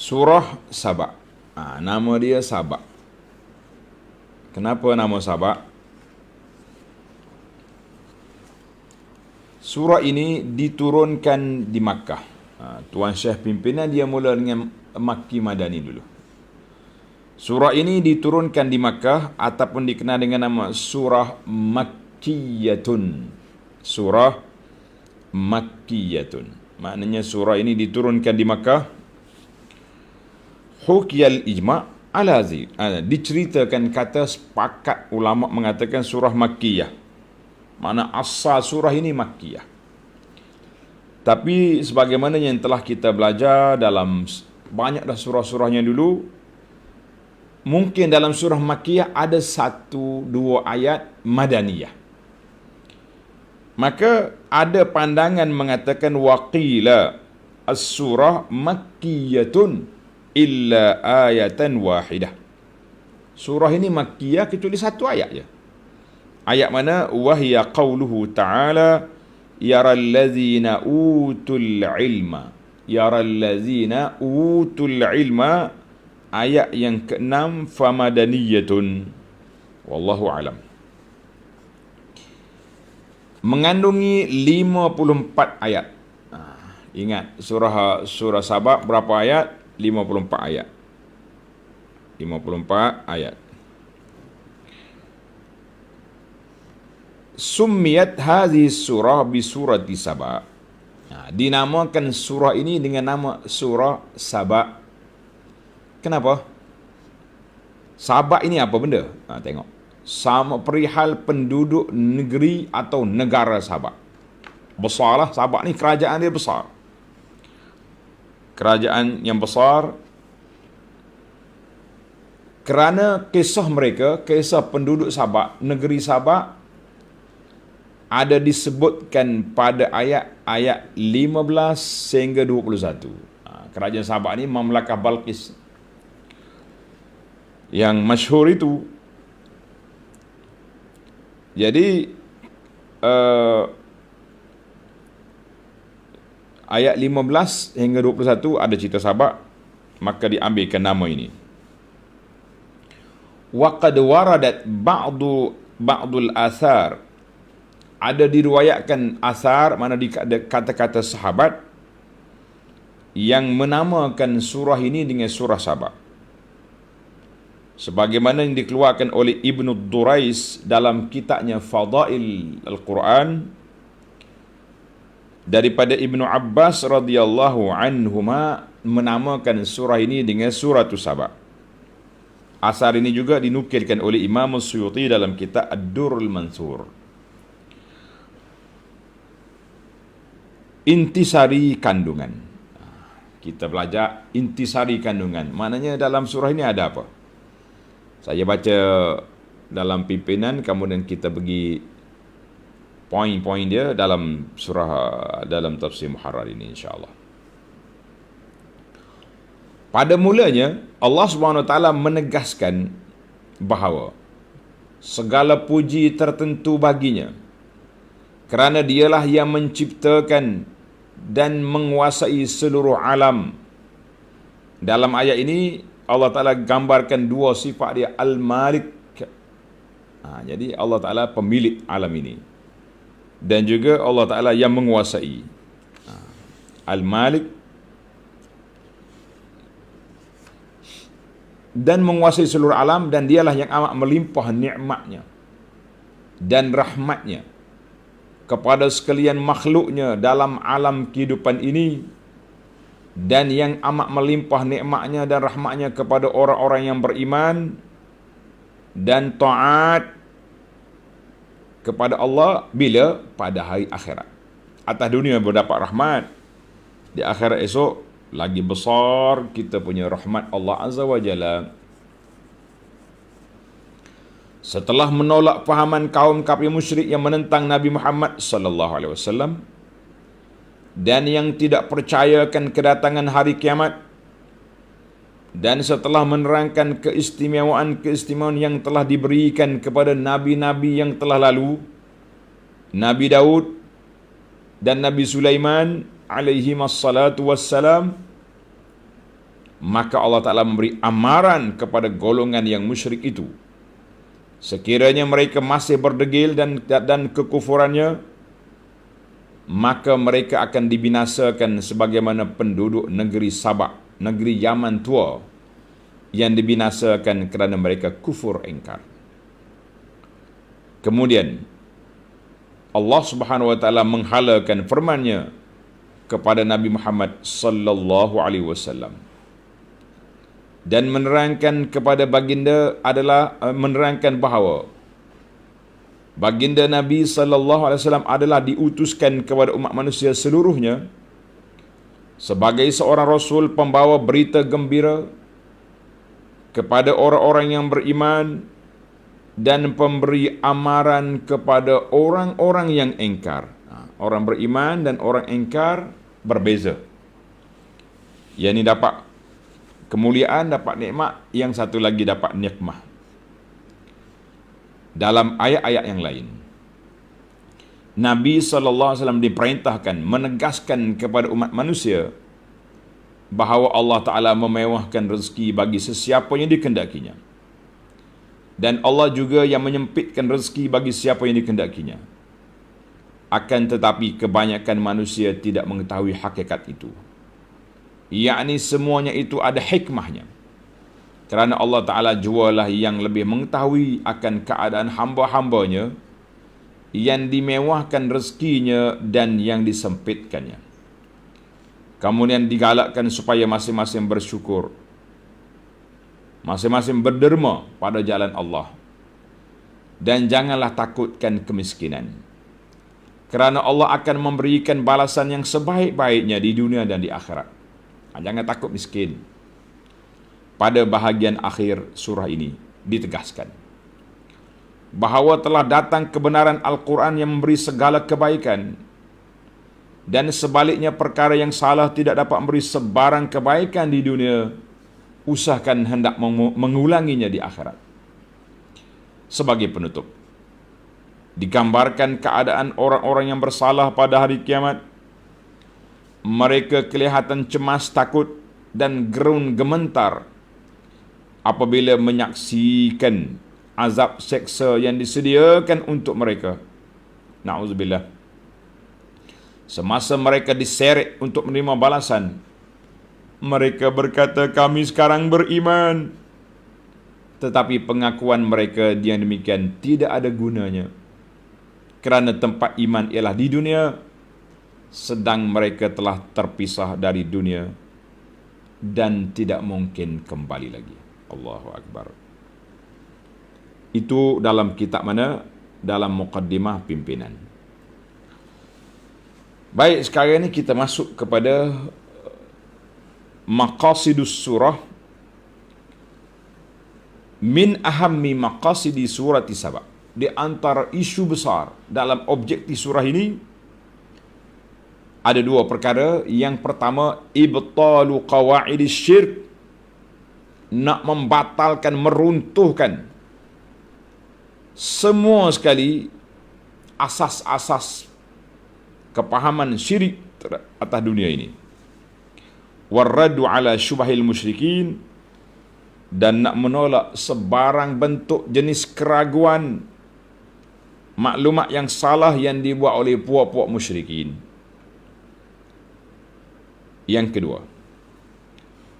Surah Saba. Nama dia Saba. Kenapa nama Saba? Surah ini diturunkan di Makkah. Tuan Syekh pimpinan dia mula dengan Makki Madani dulu. Surah ini diturunkan di Makkah ataupun dikenal dengan nama Surah Makkiyatun. Surah Makkiyatun. Maknanya surah ini diturunkan di Makkah. Hukiyal ijma' ala zi. Diceritakan kata sepakat ulama mengatakan surah Makkiyah. Makna asal surah ini Makkiyah. Tapi sebagaimana yang telah kita belajar dalam banyak dah surah-surahnya dulu, mungkin dalam surah Makkiyah ada 1-2 ayat Madaniyah. Maka ada pandangan mengatakan waqila as-surah Makkiyatun illa ayatan wahidah. Surah ini Makkiyah kecuali 1 ayat je. Ayat mana? Wahya qawluhu ta'ala yaral ladzina utul ilma. Yaral ladzina utul ilma. Ayat yang ke-6 famadaniyatun. Wallahu alam. Mengandungi 54 ayat. Ingat surah Saba berapa ayat? 54 ayat. 54 ayat. Summiyat hadhihi surah bi surati Saba. Dinamakan surah ini dengan nama surah Saba. Kenapa? Saba ini apa benda? Tengok. Sama perihal penduduk negeri atau negara Sabak. Besarlah Sabak ni, kerajaan dia besar. Kerajaan yang besar. Kerana kisah mereka, kisah penduduk Sabak, negeri Sabak, ada disebutkan pada ayat 15 sehingga 21. Kerajaan Sabak ni Mamlakah Balqis. Yang masyhur itu. Jadi ayat 15 hingga 21 ada cerita Sabak, maka diambilkan nama ini. Wa qad waradat ba'dul athar. Ada diriwayatkan asar, mana kata-kata sahabat yang menamakan surah ini dengan surah Sabak. Sebagaimana yang dikeluarkan oleh Ibnu Durais dalam kitabnya Fadail Al-Quran daripada Ibnu Abbas radhiyallahu anhuma menamakan surah ini dengan surah Saba. Asar ini juga dinukilkan oleh Imam Suyuti dalam kitab Ad-Durrul Mansur. Intisari kandungan. Kita belajar intisari kandungan. Maknanya dalam surah ini ada apa? Saya baca dalam pimpinan, kemudian kita pergi poin-poin dia dalam surah, dalam tafsir Muharrar ini insya-Allah. Pada mulanya Allah Subhanahu Wa Taala menegaskan bahawa segala puji tertentu baginya, kerana dialah yang menciptakan dan menguasai seluruh alam. Dalam ayat ini Allah Ta'ala gambarkan 2 sifat dia, Al-Malik. Jadi Allah Ta'ala pemilik alam ini. Dan juga Allah Ta'ala yang menguasai. Al-Malik. Dan menguasai seluruh alam, dan dialah yang amat melimpah nikmatnya dan rahmatnya kepada sekalian makhluknya dalam alam kehidupan ini, dan yang amat melimpah nikmatnya dan rahmatnya kepada orang-orang yang beriman dan taat kepada Allah bila pada hari akhirat. Atas dunia berdapat rahmat, di akhirat esok lagi besar kita punya rahmat Allah Azza wa Jalla. Setelah menolak fahaman kaum kafir musyrik yang menentang Nabi Muhammad sallallahu alaihi wasallam dan yang tidak percayakan kedatangan hari kiamat, dan setelah menerangkan keistimewaan yang telah diberikan kepada nabi-nabi yang telah lalu, Nabi Daud dan Nabi Sulaiman alaihi wassalatu wassalam, maka Allah Ta'ala memberi amaran kepada golongan yang musyrik itu. Sekiranya mereka masih berdegil dan kekufurannya, maka mereka akan dibinasakan sebagaimana penduduk negeri Sabak, negeri Yaman tua, yang dibinasakan kerana mereka kufur ingkar. Kemudian Allah Subhanahu wa taala menghalakan firman-Nya kepada Nabi Muhammad sallallahu alaihi wasallam dan menerangkan kepada baginda menerangkan bahawa baginda Nabi sallallahu alaihi wasallam adalah diutuskan kepada umat manusia seluruhnya sebagai seorang rasul pembawa berita gembira kepada orang-orang yang beriman dan pemberi amaran kepada orang-orang yang engkar. Orang beriman dan orang engkar berbeza. Yang ini dapat kemuliaan, dapat nikmat, yang satu lagi dapat nikmah. Dalam ayat-ayat yang lain, Nabi SAW diperintahkan menegaskan kepada umat manusia bahawa Allah Ta'ala memewahkan rezeki bagi sesiapa yang dikehendakinya. Dan Allah juga yang menyempitkan rezeki bagi siapa yang dikehendakinya. Akan tetapi kebanyakan manusia tidak mengetahui hakikat itu. Yakni semuanya itu ada hikmahnya. Kerana Allah Ta'ala jualah yang lebih mengetahui akan keadaan hamba-hambanya yang dimewahkan rezekinya dan yang disempitkannya. Kemudian digalakkan supaya masing-masing bersyukur, masing-masing berderma pada jalan Allah. Dan janganlah takutkan kemiskinan, kerana Allah akan memberikan balasan yang sebaik-baiknya di dunia dan di akhirat. Jangan takut miskin. Pada bahagian akhir surah ini ditegaskan bahawa telah datang kebenaran Al-Quran yang memberi segala kebaikan, dan sebaliknya perkara yang salah tidak dapat memberi sebarang kebaikan di dunia, usahakan hendak mengulanginya di akhirat. Sebagai penutup, digambarkan keadaan orang-orang yang bersalah pada hari kiamat. Mereka kelihatan cemas, takut dan gerun gementar apabila menyaksikan azab seksa yang disediakan untuk mereka. Na'udzubillah. Semasa mereka diseret untuk menerima balasan, mereka berkata, kami sekarang beriman. Tetapi pengakuan mereka yang demikian tidak ada gunanya, kerana tempat iman ialah di dunia, sedang mereka telah terpisah dari dunia dan tidak mungkin kembali lagi. Allahu Akbar. Itu dalam kitab mana? Dalam Muqaddimah Pimpinan. Baik, sekarang ini kita masuk kepada maqasidus surah. Min ahammi maqasidi surati Saba. Di antara isu besar dalam objektif surah ini ada dua perkara. Yang pertama, ibtalu qawaidis syirk, nak membatalkan, meruntuhkan semua sekali asas-asas kepahaman syirik atas dunia ini. Warraddu ala syubahil musyrikin, dan nak menolak sebarang bentuk jenis keraguan, maklumat yang salah yang dibuat oleh puak-puak musyrikin. Yang kedua,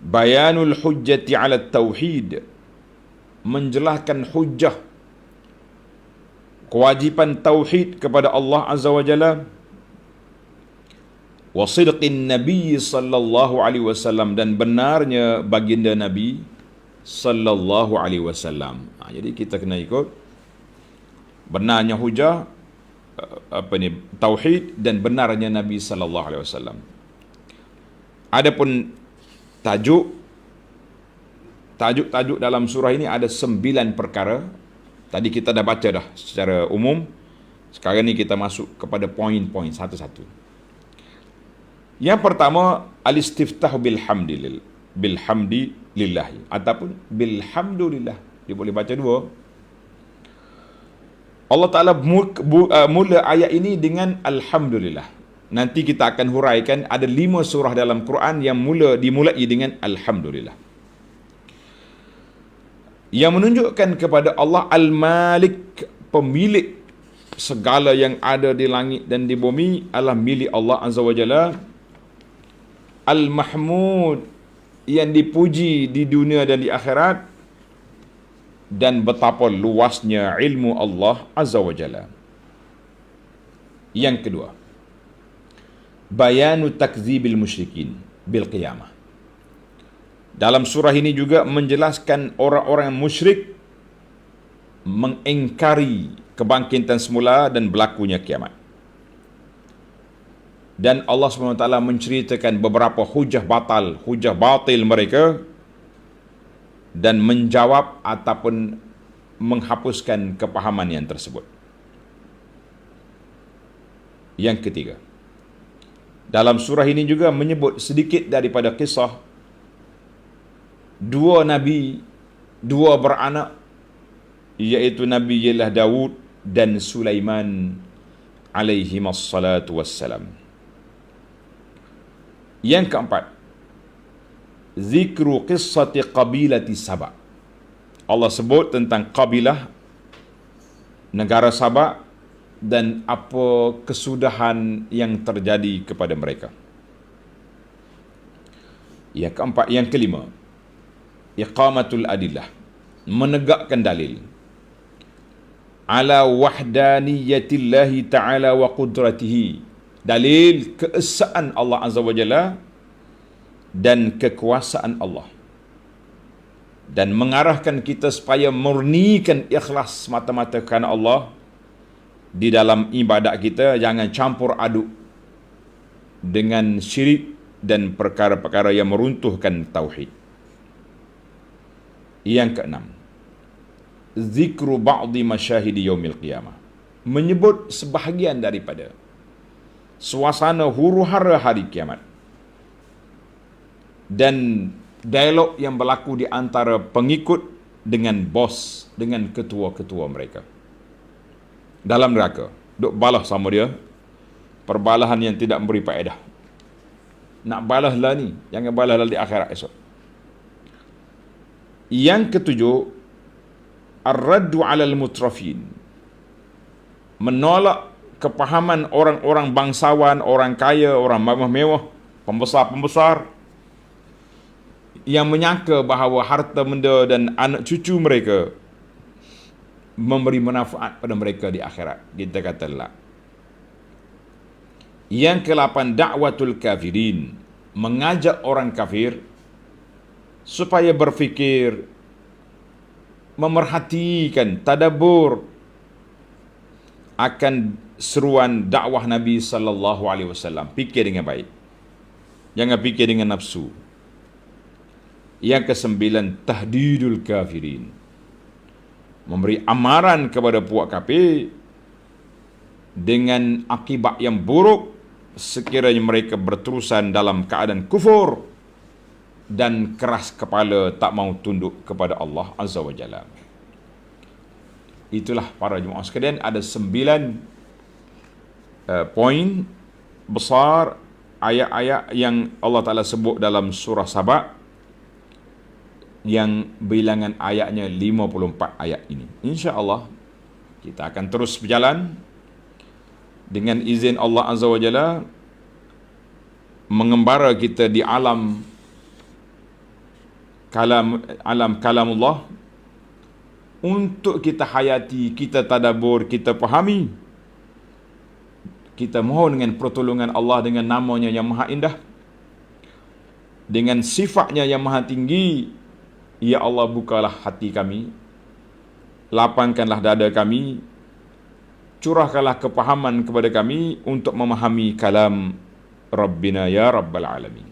bayanul hujjati ala tauhid, menjelaskan hujjah, kewajiban tauhid kepada Allah Azza wa Jalla, wa sidqin Nabi sallallahu alaihi wasallam, dan benarnya baginda Nabi sallallahu alaihi wasallam. Jadi kita kena ikut benarnya hujah, tauhid, dan benarnya Nabi sallallahu alaihi wasallam. Adapun tajuk dalam surah ini ada 9 perkara. Tadi kita dah baca dah secara umum. Sekarang ni kita masuk kepada poin-poin satu-satu. Yang pertama, al-istiftah bilhamdilillah ataupun bilhamdulillah. Dia boleh baca dua. Allah Ta'ala mula ayat ini dengan alhamdulillah. Nanti kita akan huraikan, ada 5 surah dalam Quran yang dimulai dengan Alhamdulillah. Yang menunjukkan kepada Allah Al-Malik, pemilik segala yang ada di langit dan di bumi adalah milik Allah Azza wa Jalla. Al-Mahmud, yang dipuji di dunia dan di akhirat, dan betapa luasnya ilmu Allah Azza wa Jalla. Yang kedua, bayanu takzibil musyrikin bil qiyamah. Dalam surah ini juga menjelaskan orang-orang musyrik mengingkari kebangkitan semula dan berlakunya kiamat. Dan Allah SWT menceritakan beberapa hujah batil mereka, dan menjawab ataupun menghapuskan kepahaman yang tersebut. Yang ketiga, dalam surah ini juga menyebut sedikit daripada kisah 2 nabi, 2 beranak, iaitu Nabi Daud dan Sulaiman alaihimassalatu wassalam. Yang keempat, zikru qissati qabilati Saba. Allah sebut tentang kabilah negara Saba dan apa kesudahan yang terjadi kepada mereka. Yang keempat, yang kelima, iqamatul adillah, menegakkan dalil ala wahdaniyatillahi ta'ala wa qudratihi, dalil keesaan Allah Azza wa Jalla dan kekuasaan Allah, dan mengarahkan kita supaya murnikan ikhlas semata-mata kerana Allah di dalam ibadat kita, jangan campur aduk dengan syirik dan perkara-perkara yang meruntuhkan tauhid. Yang keenam, zikru ba'di masyahidi yaumil qiyamah, menyebut sebahagian daripada suasana huru-hara hari kiamat dan dialog yang berlaku di antara pengikut dengan bos, dengan ketua-ketua mereka dalam neraka. Duk balas sama dia, perbalahan yang tidak memberi faedah. Nak balas lah ni, jangan balas lah di akhirat esok. Yang ketujuh, ar-raddu 'alal mutrafin, menolak kepahaman orang-orang bangsawan, orang kaya, orang mewah-mewah, pembesar-pembesar yang menyangka bahawa harta benda dan anak cucu mereka memberi manfaat pada mereka di akhirat. Kita kata la. Yang ke-8, da'watul kafirin, mengajak orang kafir supaya berfikir, memerhatikan, tadabbur akan seruan dakwah Nabi sallallahu alaihi wasallam. Fikir dengan baik, jangan fikir dengan nafsu. Yang ke-9, tahdidul kafirin, memberi amaran kepada puak kafir dengan akibat yang buruk sekiranya mereka berterusan dalam keadaan kufur dan keras kepala, tak mau tunduk kepada Allah Azza wa Jalla. Itulah para jemaah sekalian, ada 9 poin besar ayat-ayat yang Allah Ta'ala sebut dalam surah Saba, yang bilangan ayatnya 54 ayat ini. InsyaAllah kita akan terus berjalan dengan izin Allah Azza wa Jalla, mengembara kita di alam kalamullah, untuk kita hayati, kita tadabbur, kita fahami. Kita mohon dengan pertolongan Allah, dengan namanya yang maha indah, dengan sifatnya yang maha tinggi. Ya Allah, bukalah hati kami, lapangkanlah dada kami, curahkanlah kepahaman kepada kami untuk memahami kalam Rabbina ya Rabbal Alamin.